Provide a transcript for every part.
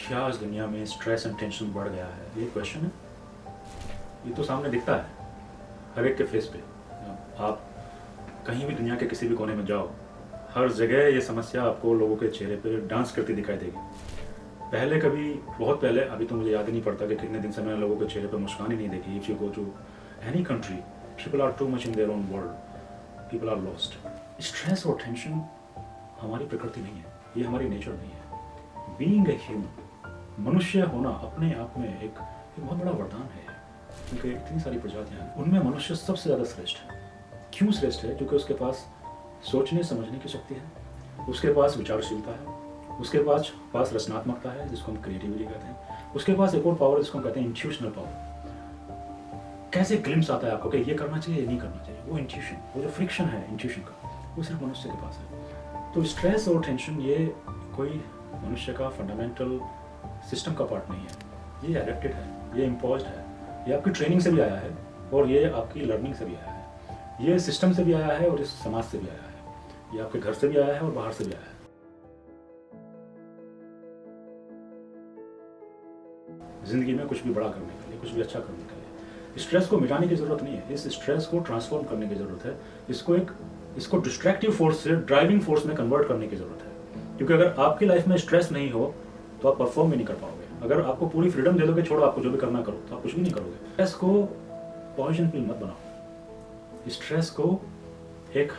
क्या आज दुनिया में स्ट्रेस एंड टेंशन बढ़ गया है, ये क्वेश्चन है। ये तो सामने दिखता है हर एक के फेस पे। आप कहीं भी दुनिया के किसी भी कोने में जाओ, हर जगह ये समस्या आपको लोगों के चेहरे पे डांस करती दिखाई देगी। पहले कभी बहुत पहले, अभी तो मुझे याद ही नहीं पड़ता कि कितने दिन से मैंने लोगों के चेहरे पे मुस्कान ही नहीं देखी। If you go to any country, people are too much in their own world, people are lost. Stress और टेंशन हमारी प्रकृति नहीं है, ये हमारी नेचर नहीं है। बीइंग ए ह्यूमन, मनुष्य होना अपने आप में एक बहुत बड़ा वरदान है, क्योंकि इतनी सारी प्रजातियां हैं, उनमें मनुष्य सबसे ज़्यादा श्रेष्ठ है। क्यों श्रेष्ठ है? क्योंकि उसके पास सोचने समझने की शक्ति है, उसके पास विचारशीलता है, उसके पास रचनात्मकता है जिसको हम क्रिएटिविटी कहते हैं, उसके पास एक और पावर जिसको हम कहते हैं इंट्यूशनल पावर। कैसे ग्लिम्स आता है आपको कि ये करना चाहिए, ये नहीं करना चाहिए, वो इंट्यूशन, वो जो फ्रिक्शन है इंट्यूशन का, वो सिर्फ मनुष्य के पास है। तो स्ट्रेस और टेंशन ये कोई मनुष्य का फंडामेंटल सिस्टम का पार्ट नहीं है, ये एडेप्टेड है, ये इम्पोज्ड है, ये आपकी ट्रेनिंग से भी आया है और ये आपकी लर्निंग से भी आया है, ये सिस्टम से भी आया है और इस समाज से भी आया है, ये आपके घर से भी आया है और बाहर से भी आया है। जिंदगी में कुछ भी बड़ा करने के लिए, कुछ भी अच्छा करने के लिए स्ट्रेस को मिटाने की जरूरत नहीं है, इस स्ट्रेस को ट्रांसफॉर्म करने की जरूरत है, इसको डिस्ट्रैक्टिव फोर्स से ड्राइविंग फोर्स में कन्वर्ट करने की जरूरत है। क्योंकि अगर आपकी लाइफ में स्ट्रेस नहीं हो तो आप परफॉर्म भी नहीं कर पाओगे। अगर आपको पूरी फ्रीडम दे दोगे, छोड़ो आपको जो भी करना करो, तो आप कुछ भी नहीं करोगे। स्ट्रेस को पॉइजन पिल मत बनाओ, स्ट्रेस को एक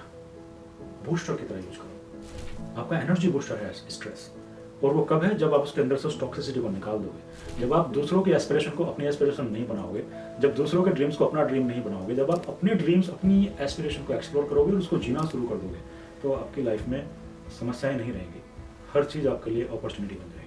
बूस्टर की तरह यूज करो। आपका एनर्जी बूस्टर है स्ट्रेस, और वो कब है? जब आप उसके अंदर से उस टॉक्सिसिटी को निकाल दोगे, जब आप दूसरों की एस्पिरेशन को अपनी एस्पिरेशन नहीं बनाओगे, जब दूसरों के ड्रीम्स को अपना ड्रीम नहीं बनाओगे, जब आप अपने ड्रीम्स, अपनी एस्पिरेशन को एक्सप्लोर करोगे और उसको जीना शुरू कर दोगे, तो आपकी लाइफ में समस्याएं नहीं रहेंगी, हर चीज़ आपके लिए अपॉर्चुनिटी बन जाएगी।